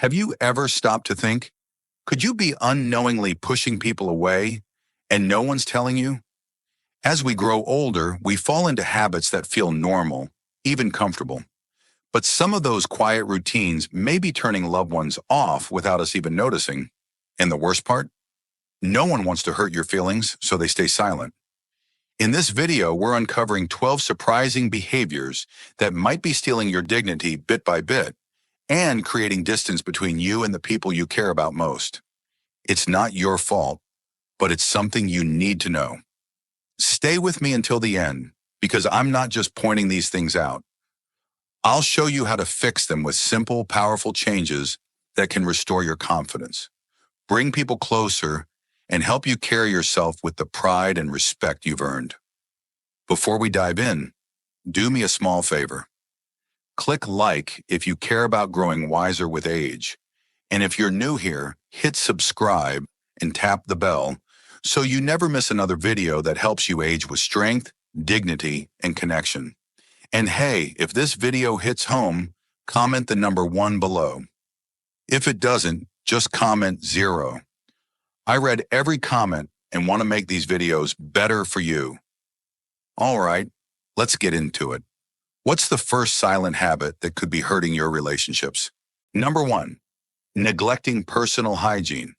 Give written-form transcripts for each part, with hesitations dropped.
Have you ever stopped to think, could you be unknowingly pushing people away and no one's telling you? As we grow older, we fall into habits that feel normal, even comfortable. But some of those quiet routines may be turning loved ones off without us even noticing. And the worst part? No one wants to hurt your feelings, so they stay silent. In this video, we're uncovering 12 surprising behaviors that might be stealing your dignity bit by bit and creating distance between you and the people you care about most. It's not your fault, but it's something you need to know. Stay with me until the end, because I'm not just pointing these things out. I'll show you how to fix them with simple, powerful changes that can restore your confidence, bring people closer, and help you carry yourself with the pride and respect you've earned. Before we dive in, do me a small favor. Click like if you care about growing wiser with age. And if you're new here, hit subscribe and tap the bell so you never miss another video that helps you age with strength, dignity, and connection. And hey, if this video hits home, comment the number 1 below. If it doesn't, just comment 0. I read every comment and want to make these videos better for you. All right, let's get into it. What's the first silent habit that could be hurting your relationships? Number 1, neglecting personal hygiene.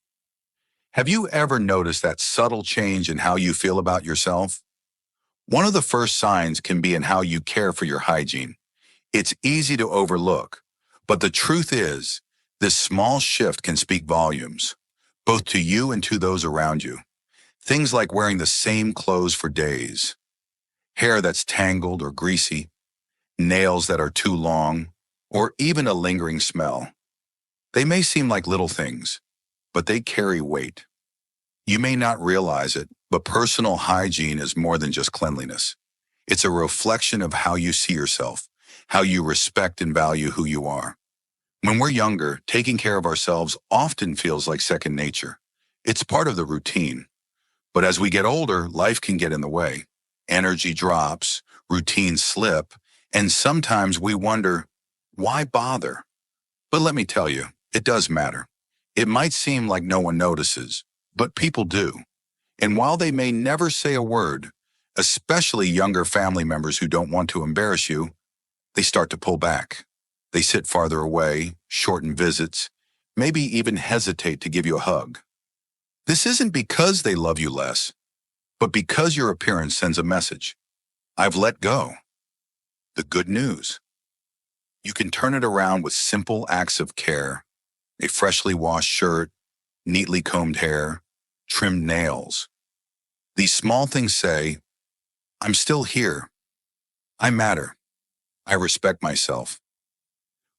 Have you ever noticed that subtle change in how you feel about yourself? One of the first signs can be in how you care for your hygiene. It's easy to overlook, but the truth is, this small shift can speak volumes, both to you and to those around you. Things like wearing the same clothes for days, hair that's tangled or greasy, nails that are too long, or even a lingering smell. They may seem like little things, but they carry weight. You may not realize it, but personal hygiene is more than just cleanliness. It's a reflection of how you see yourself, how you respect and value who you are. When we're younger, taking care of ourselves often feels like second nature. It's part of the routine. But as we get older, life can get in the way. Energy drops, routines slip, and sometimes we wonder, why bother? But let me tell you, it does matter. It might seem like no one notices, but people do. And while they may never say a word, especially younger family members who don't want to embarrass you, they start to pull back. They sit farther away, shorten visits, maybe even hesitate to give you a hug. This isn't because they love you less, but because your appearance sends a message. I've let go. The good news: you can turn it around with simple acts of care. A freshly washed shirt, neatly combed hair, trimmed nails. These small things say, I'm still here. I matter. I respect myself.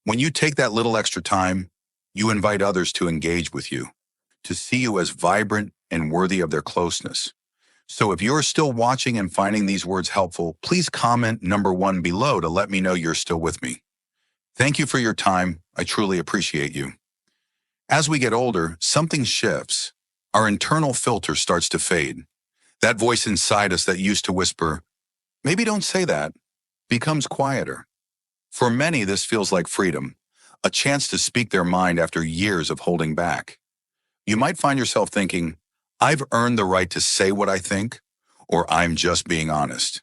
When you take that little extra time, you invite others to engage with you, to see you as vibrant and worthy of their closeness. So if you're still watching and finding these words helpful, please comment number 1 below to let me know you're still with me. Thank you for your time. I truly appreciate you. As we get older, something shifts. Our internal filter starts to fade. That voice inside us that used to whisper, maybe don't say that, becomes quieter. For many, this feels like freedom, a chance to speak their mind after years of holding back. You might find yourself thinking, I've earned the right to say what I think, or I'm just being honest.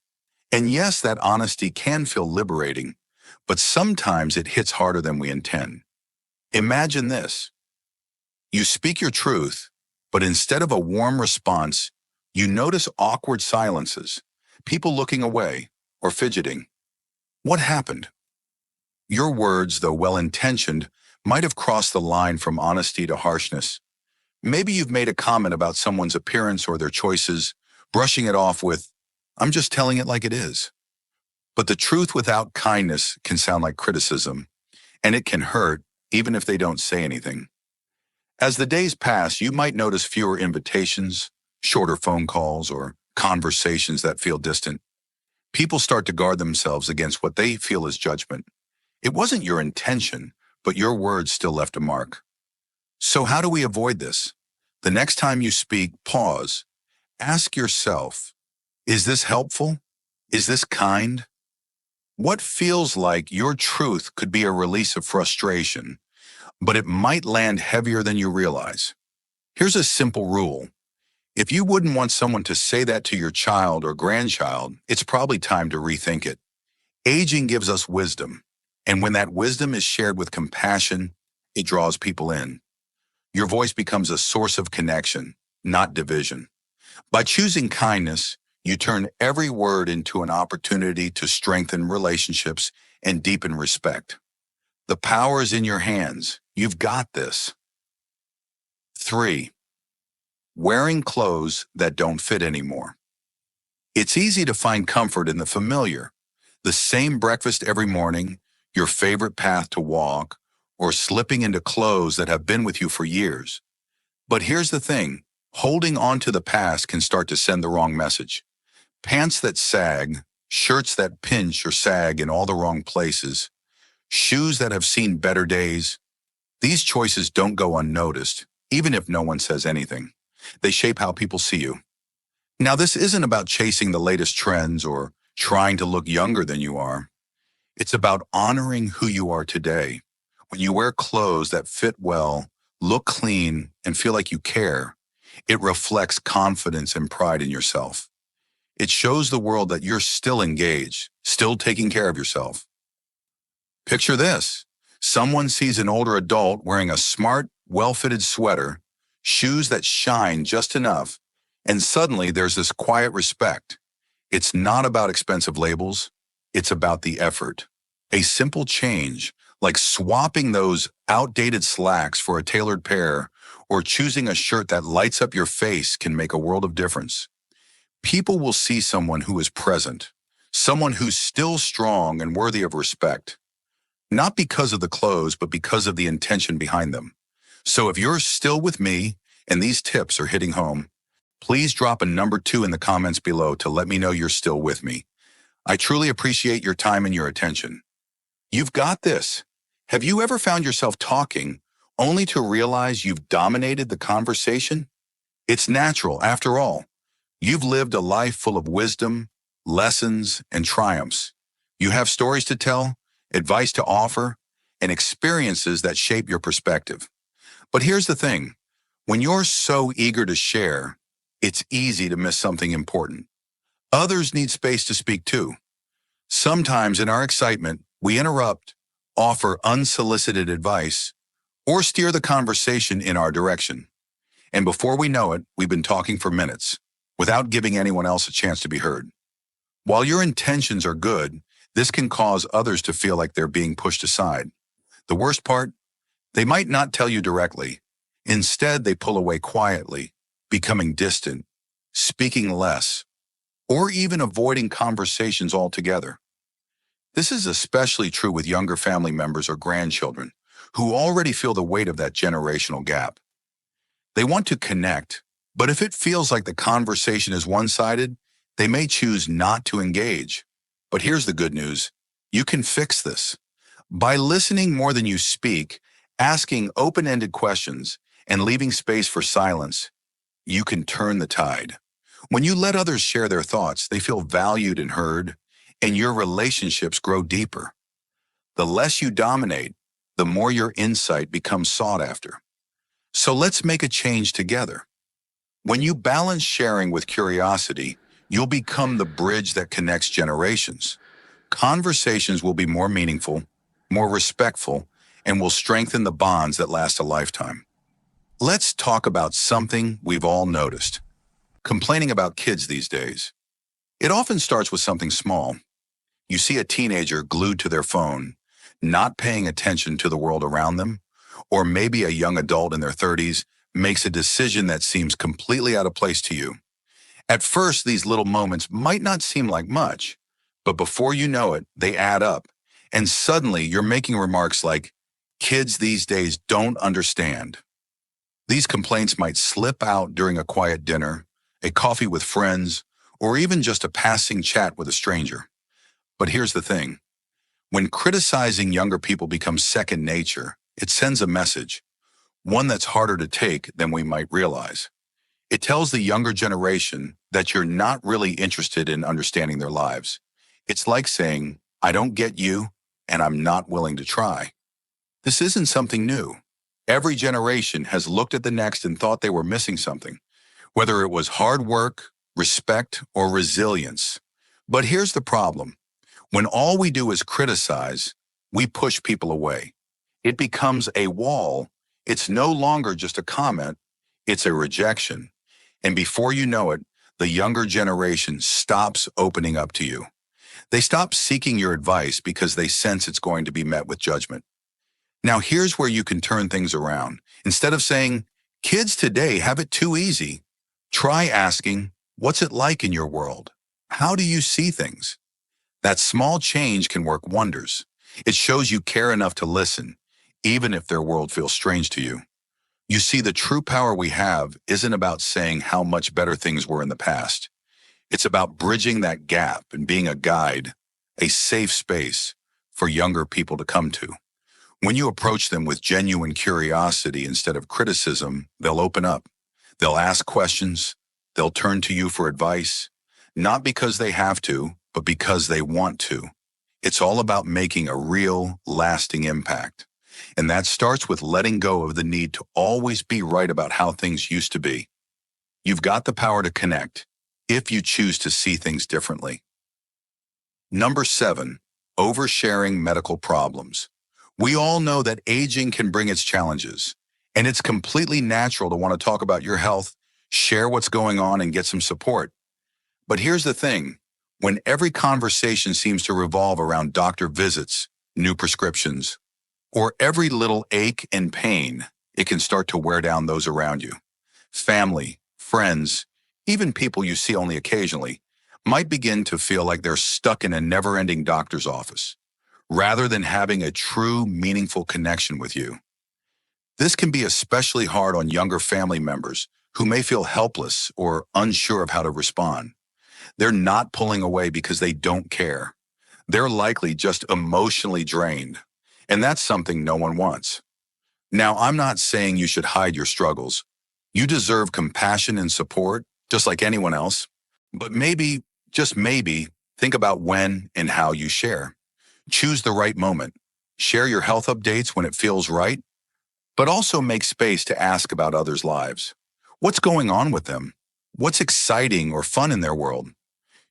And yes, that honesty can feel liberating, but sometimes it hits harder than we intend. Imagine this. You speak your truth, but instead of a warm response, you notice awkward silences, people looking away or fidgeting. What happened? Your words, though well-intentioned, might have crossed the line from honesty to harshness. Maybe you've made a comment about someone's appearance or their choices, brushing it off with, I'm just telling it like it is. But the truth without kindness can sound like criticism, and it can hurt even if they don't say anything. As the days pass, you might notice fewer invitations, shorter phone calls, or conversations that feel distant. People start to guard themselves against what they feel is judgment. It wasn't your intention, but your words still left a mark. So how do we avoid this? The next time you speak, pause. Ask yourself, is this helpful? Is this kind? What feels like your truth could be a release of frustration, but it might land heavier than you realize. Here's a simple rule. If you wouldn't want someone to say that to your child or grandchild, it's probably time to rethink it. Aging gives us wisdom, and when that wisdom is shared with compassion, it draws people in. Your voice becomes a source of connection, not division. By choosing kindness, you turn every word into an opportunity to strengthen relationships and deepen respect. The power is in your hands. You've got this. 3. Wearing clothes that don't fit anymore. It's easy to find comfort in the familiar. The same breakfast every morning, your favorite path to walk, or slipping into clothes that have been with you for years. But here's the thing, holding on to the past can start to send the wrong message. Pants that sag, shirts that pinch or sag in all the wrong places, shoes that have seen better days. These choices don't go unnoticed, even if no one says anything. They shape how people see you. Now, this isn't about chasing the latest trends or trying to look younger than you are. It's about honoring who you are today. When you wear clothes that fit well, look clean, and feel like you care, it reflects confidence and pride in yourself. It shows the world that you're still engaged, still taking care of yourself. Picture this. Someone sees an older adult wearing a smart, well-fitted sweater, shoes that shine just enough, and suddenly there's this quiet respect. It's not about expensive labels, it's about the effort. A simple change, like swapping those outdated slacks for a tailored pair or choosing a shirt that lights up your face, can make a world of difference. People will see someone who is present, someone who's still strong and worthy of respect. Not because of the clothes, but because of the intention behind them. So if you're still with me and these tips are hitting home, please drop a number 2 in the comments below to let me know you're still with me. I truly appreciate your time and your attention. You've got this. Have you ever found yourself talking only to realize you've dominated the conversation? It's natural, after all. You've lived a life full of wisdom, lessons, and triumphs. You have stories to tell, advice to offer, and experiences that shape your perspective. But here's the thing. When you're so eager to share, it's easy to miss something important. Others need space to speak too. Sometimes in our excitement, we interrupt, offer unsolicited advice, or steer the conversation in our direction. And before we know it, we've been talking for minutes, without giving anyone else a chance to be heard. While your intentions are good, this can cause others to feel like they're being pushed aside. The worst part? They might not tell you directly. Instead, they pull away quietly, becoming distant, speaking less, or even avoiding conversations altogether. This is especially true with younger family members or grandchildren, who already feel the weight of that generational gap. They want to connect, but if it feels like the conversation is one-sided, they may choose not to engage. But here's the good news. You can fix this. By listening more than you speak, asking open-ended questions, and leaving space for silence, you can turn the tide. When you let others share their thoughts, they feel valued and heard, and your relationships grow deeper. The less you dominate, the more your insight becomes sought after. So let's make a change together. When you balance sharing with curiosity, you'll become the bridge that connects generations. Conversations will be more meaningful, more respectful, and will strengthen the bonds that last a lifetime. Let's talk about something we've all noticed. Complaining about kids these days. It often starts with something small. You see a teenager glued to their phone, not paying attention to the world around them, or maybe a young adult in their 30s makes a decision that seems completely out of place to you. At first, these little moments might not seem like much, but before you know it, they add up. And suddenly you're making remarks like, "Kids these days don't understand." These complaints might slip out during a quiet dinner, a coffee with friends, or even just a passing chat with a stranger. But here's the thing. When criticizing younger people becomes second nature, it sends a message, one that's harder to take than we might realize. It tells the younger generation that you're not really interested in understanding their lives. It's like saying, "I don't get you, and I'm not willing to try." This isn't something new. Every generation has looked at the next and thought they were missing something, whether it was hard work, respect, or resilience. But here's the problem. When all we do is criticize, we push people away. It becomes a wall. It's no longer just a comment, it's a rejection. And before you know it, the younger generation stops opening up to you. They stop seeking your advice because they sense it's going to be met with judgment. Now, here's where you can turn things around. Instead of saying, kids today have it too easy, try asking, what's it like in your world? How do you see things? That small change can work wonders. It shows you care enough to listen, even if their world feels strange to you. You see, the true power we have isn't about saying how much better things were in the past. It's about bridging that gap and being a guide, a safe space for younger people to come to. When you approach them with genuine curiosity instead of criticism, they'll open up. They'll ask questions. They'll turn to you for advice, not because they have to, but because they want to. It's all about making a real, lasting impact. And that starts with letting go of the need to always be right about how things used to be. You've got the power to connect if you choose to see things differently. Number 7, oversharing medical problems. We all know that aging can bring its challenges, and it's completely natural to want to talk about your health, share what's going on, and get some support. But here's the thing. When every conversation seems to revolve around doctor visits, new prescriptions, or every little ache and pain, it can start to wear down those around you. Family, friends, even people you see only occasionally, might begin to feel like they're stuck in a never-ending doctor's office, rather than having a true, meaningful connection with you. This can be especially hard on younger family members who may feel helpless or unsure of how to respond. They're not pulling away because they don't care. They're likely just emotionally drained, and that's something no one wants. Now, I'm not saying you should hide your struggles. You deserve compassion and support, just like anyone else. But maybe, just maybe, think about when and how you share. Choose the right moment. Share your health updates when it feels right, but also make space to ask about others' lives. What's going on with them? What's exciting or fun in their world?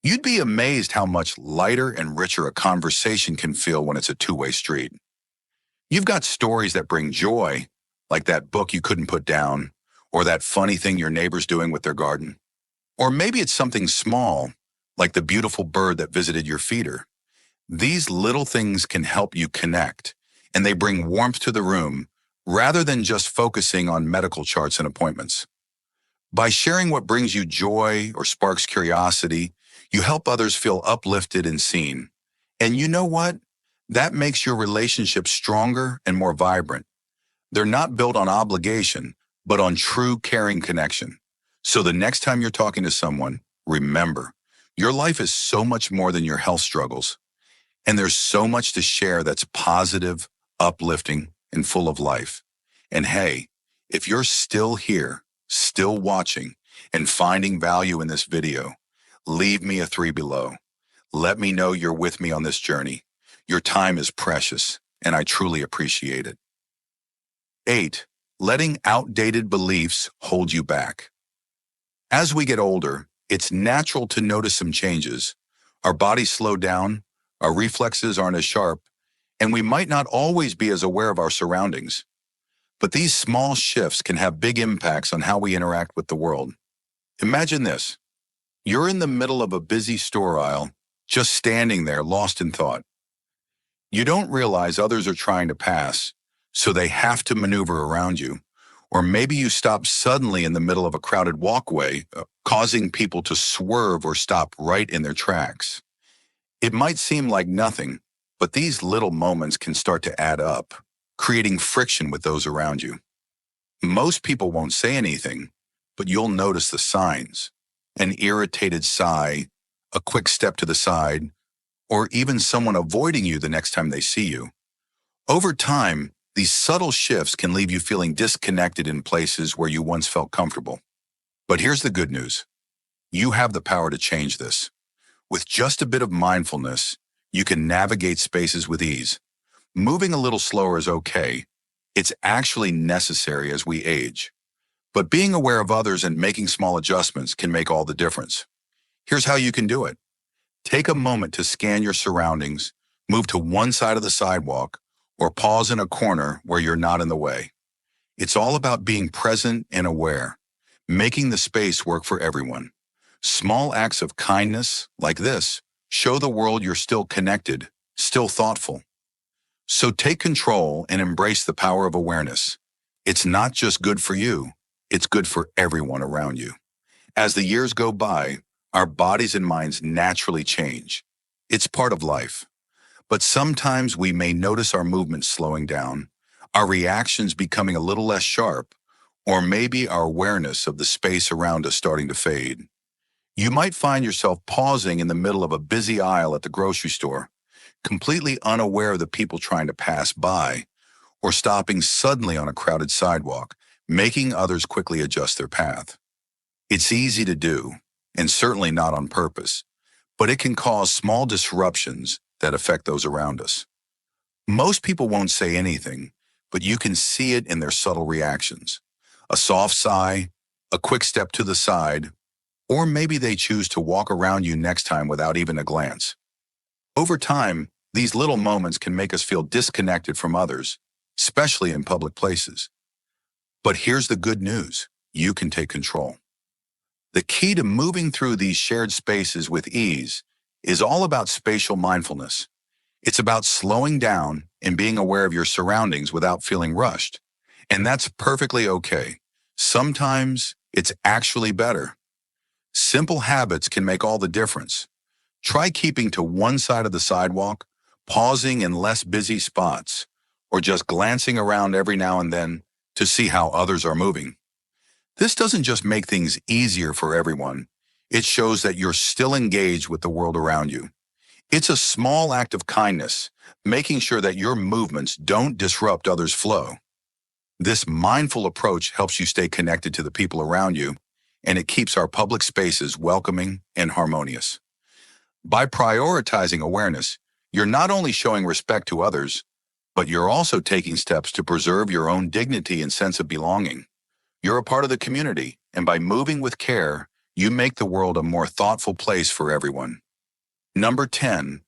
You'd be amazed how much lighter and richer a conversation can feel when it's a two-way street. You've got stories that bring joy, like that book you couldn't put down, or that funny thing your neighbor's doing with their garden. Or maybe it's something small, like the beautiful bird that visited your feeder. These little things can help you connect, and they bring warmth to the room rather than just focusing on medical charts and appointments. By sharing what brings you joy or sparks curiosity, you help others feel uplifted and seen. And you know what? That makes your relationships stronger and more vibrant. They're not built on obligation, but on true caring connection. So the next time you're talking to someone, remember, your life is so much more than your health struggles. And there's so much to share that's positive, uplifting, and full of life. And hey, if you're still here, still watching, and finding value in this video, leave me a 3 below. Let me know you're with me on this journey. Your time is precious, and I truly appreciate it. 8. Letting outdated beliefs hold you back. As we get older, it's natural to notice some changes. Our bodies slow down, our reflexes aren't as sharp, and we might not always be as aware of our surroundings. But these small shifts can have big impacts on how we interact with the world. Imagine this. You're in the middle of a busy store aisle, just standing there lost in thought. You don't realize others are trying to pass, so they have to maneuver around you. Or maybe you stop suddenly in the middle of a crowded walkway, causing people to swerve or stop right in their tracks. It might seem like nothing, but these little moments can start to add up, creating friction with those around you. Most people won't say anything, but you'll notice the signs. An irritated sigh, a quick step to the side, or even someone avoiding you the next time they see you. Over time, these subtle shifts can leave you feeling disconnected in places where you once felt comfortable. But here's the good news. You have the power to change this. With just a bit of mindfulness, you can navigate spaces with ease. Moving a little slower is okay, It's actually necessary as we age. But being aware of others and making small adjustments can make all the difference. Here's how you can do it. Take a moment to scan your surroundings, move to one side of the sidewalk, or pause in a corner where you're not in the way. It's all about being present and aware, making the space work for everyone. Small acts of kindness, like this, show the world you're still connected, still thoughtful. So take control and embrace the power of awareness. It's not just good for you, it's good for everyone around you. As the years go by, our bodies and minds naturally change. It's part of life. But sometimes we may notice our movements slowing down, our reactions becoming a little less sharp, or maybe our awareness of the space around us starting to fade. You might find yourself pausing in the middle of a busy aisle at the grocery store, completely unaware of the people trying to pass by, or stopping suddenly on a crowded sidewalk, making others quickly adjust their path. It's easy to do, and certainly not on purpose, but it can cause small disruptions that affect those around us. Most people won't say anything, but you can see it in their subtle reactions. A soft sigh, a quick step to the side, or maybe they choose to walk around you next time without even a glance. Over time, these little moments can make us feel disconnected from others, especially in public places. But here's the good news. You can take control. The key to moving through these shared spaces with ease is all about spatial mindfulness. It's about slowing down and being aware of your surroundings without feeling rushed. And that's perfectly okay. Sometimes it's actually better. Simple habits can make all the difference. Try keeping to one side of the sidewalk, pausing in less busy spots, or just glancing around every now and then to see how others are moving. This doesn't just make things easier for everyone. It shows that you're still engaged with the world around you. It's a small act of kindness, making sure that your movements don't disrupt others' flow. This mindful approach helps you stay connected to the people around you, and it keeps our public spaces welcoming and harmonious. By prioritizing awareness, you're not only showing respect to others, but you're also taking steps to preserve your own dignity and sense of belonging. You're a part of the community, and by moving with care, you make the world a more thoughtful place for everyone. Number 10,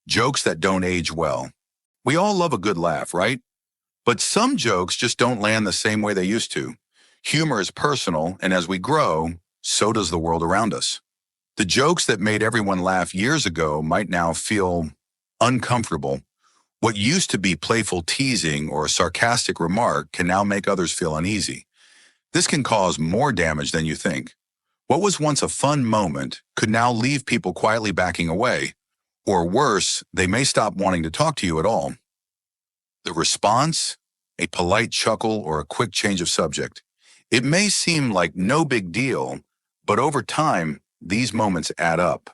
jokes that don't age well. We all love a good laugh, right? But some jokes just don't land the same way they used to. Humor is personal, and as we grow, so does the world around us. The jokes that made everyone laugh years ago might now feel uncomfortable. What used to be playful teasing or a sarcastic remark can now make others feel uneasy. This can cause more damage than you think. What was once a fun moment could now leave people quietly backing away, or worse, they may stop wanting to talk to you at all. The response? A polite chuckle or a quick change of subject. It may seem like no big deal, but over time, these moments add up.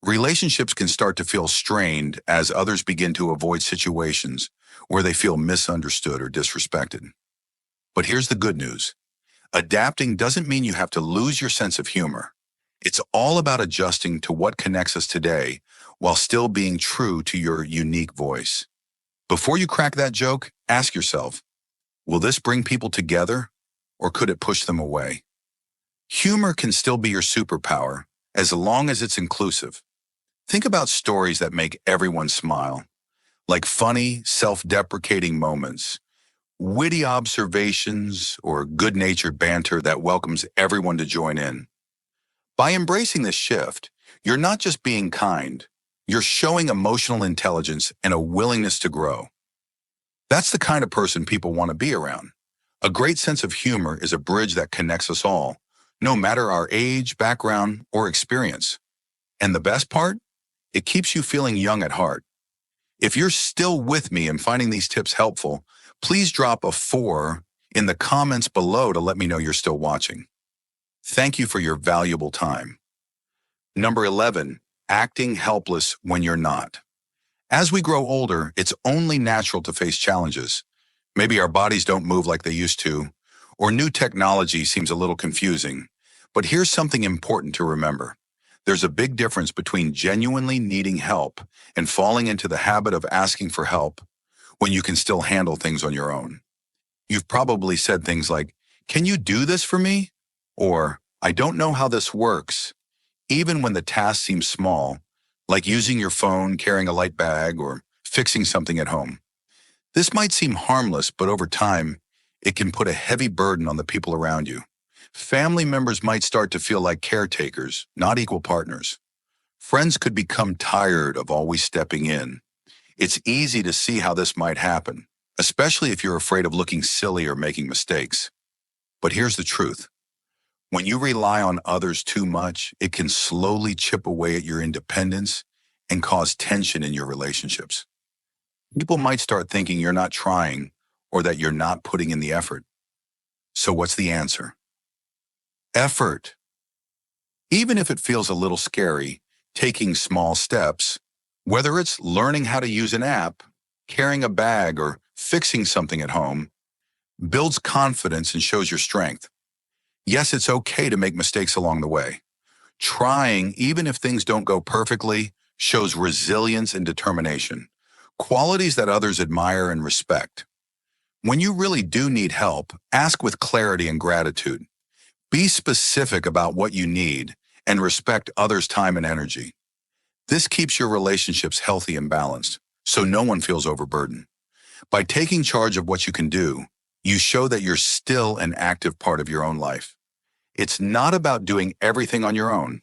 Relationships can start to feel strained as others begin to avoid situations where they feel misunderstood or disrespected. But here's the good news. Adapting doesn't mean you have to lose your sense of humor. It's all about adjusting to what connects us today while still being true to your unique voice. Before you crack that joke, ask yourself, will this bring people together or could it push them away? Humor can still be your superpower as long as it's inclusive. Think about stories that make everyone smile, like funny, self-deprecating moments, witty observations, or good-natured banter that welcomes everyone to join in. By embracing this shift, you're not just being kind, you're showing emotional intelligence and a willingness to grow. That's the kind of person people want to be around. A great sense of humor is a bridge that connects us all, no matter our age, background, or experience. And the best part? It keeps you feeling young at heart. If you're still with me and finding these tips helpful, please drop a 4 in the comments below to let me know you're still watching. Thank you for your valuable time. Number 11, acting helpless when you're not. As we grow older, it's only natural to face challenges. Maybe our bodies don't move like they used to, or new technology seems a little confusing. But here's something important to remember. There's a big difference between genuinely needing help and falling into the habit of asking for help when you can still handle things on your own. You've probably said things like, "Can you do this for me?" Or, "I don't know how this works," even when the task seems small, like using your phone, carrying a light bag, or fixing something at home. This might seem harmless, but over time, it can put a heavy burden on the people around you. Family members might start to feel like caretakers, not equal partners. Friends could become tired of always stepping in. It's easy to see how this might happen, especially if you're afraid of looking silly or making mistakes. But here's the truth. When you rely on others too much, it can slowly chip away at your independence and cause tension in your relationships. People might start thinking you're not trying or that you're not putting in the effort. So what's the answer? Effort. Even if it feels a little scary, taking small steps, whether it's learning how to use an app, carrying a bag, or fixing something at home, builds confidence and shows your strength. Yes, it's okay to make mistakes along the way. Trying, even if things don't go perfectly, shows resilience and determination, qualities that others admire and respect. When you really do need help, ask with clarity and gratitude. Be specific about what you need and respect others' time and energy. This keeps your relationships healthy and balanced, so no one feels overburdened. By taking charge of what you can do, you show that you're still an active part of your own life. It's not about doing everything on your own.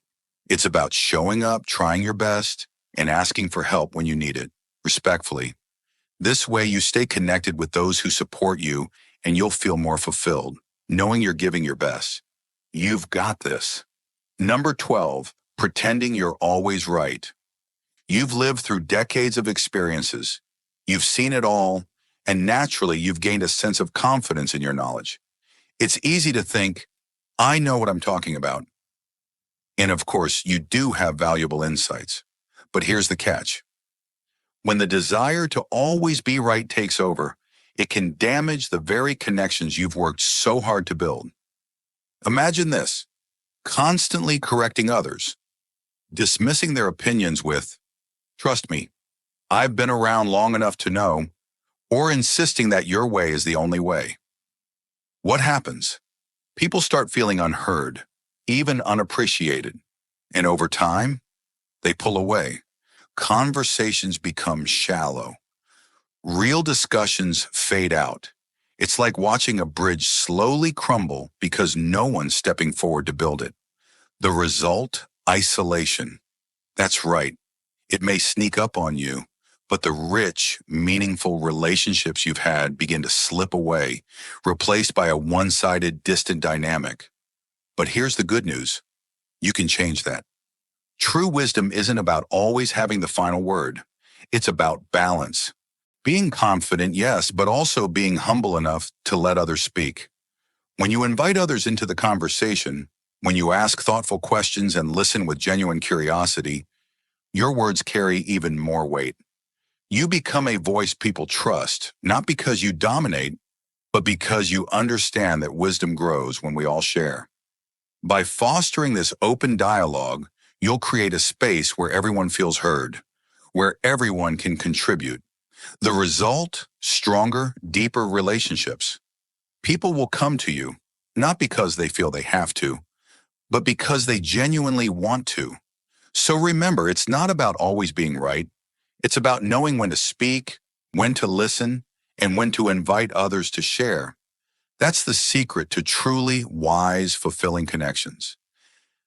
It's about showing up, trying your best, and asking for help when you need it, respectfully. This way, you stay connected with those who support you, and you'll feel more fulfilled, knowing you're giving your best. You've got this. Number 12, pretending you're always right. You've lived through decades of experiences. You've seen it all, and naturally, you've gained a sense of confidence in your knowledge. It's easy to think, "I know what I'm talking about." And of course, you do have valuable insights. But here's the catch. When the desire to always be right takes over, it can damage the very connections you've worked so hard to build. Imagine this, constantly correcting others, dismissing their opinions with, "Trust me, I've been around long enough to know," or insisting that your way is the only way. What happens? People start feeling unheard, even unappreciated. And over time, they pull away. Conversations become shallow. Real discussions fade out. It's like watching a bridge slowly crumble because no one's stepping forward to build it. The result? Isolation. That's right. It may sneak up on you, but the rich, meaningful relationships you've had begin to slip away, replaced by a one-sided, distant dynamic. But here's the good news. You can change that. True wisdom isn't about always having the final word. It's about balance. Being confident, yes, but also being humble enough to let others speak. When you invite others into the conversation, when you ask thoughtful questions and listen with genuine curiosity, your words carry even more weight. You become a voice people trust, not because you dominate, but because you understand that wisdom grows when we all share. By fostering this open dialogue, you'll create a space where everyone feels heard, where everyone can contribute. The result? Stronger, deeper relationships. People will come to you, not because they feel they have to, but because they genuinely want to. So remember, it's not about always being right. It's about knowing when to speak, when to listen, and when to invite others to share. That's the secret to truly wise, fulfilling connections.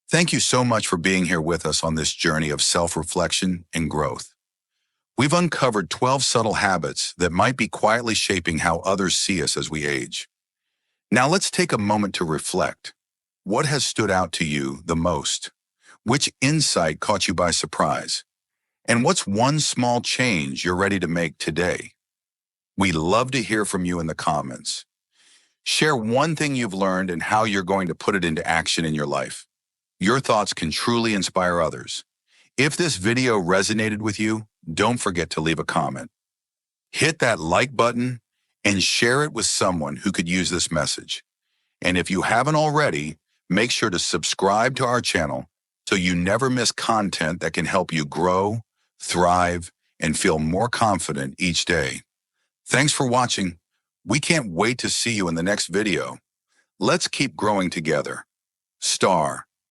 Thank you so much for being here with us on this journey of self-reflection and growth. We've uncovered 12 subtle habits that might be quietly shaping how others see us as we age. Now let's take a moment to reflect. What has stood out to you the most? Which insight caught you by surprise? And what's one small change you're ready to make today? We love to hear from you in the comments. Share one thing you've learned and how you're going to put it into action in your life. Your thoughts can truly inspire others. If this video resonated with you, don't forget to leave a comment. Hit that like button and share it with someone who could use this message. And if you haven't already, make sure to subscribe to our channel so you never miss content that can help you grow, thrive, and feel more confident each day. Thanks for watching. We can't wait to see you in the next video. Let's keep growing together. Star.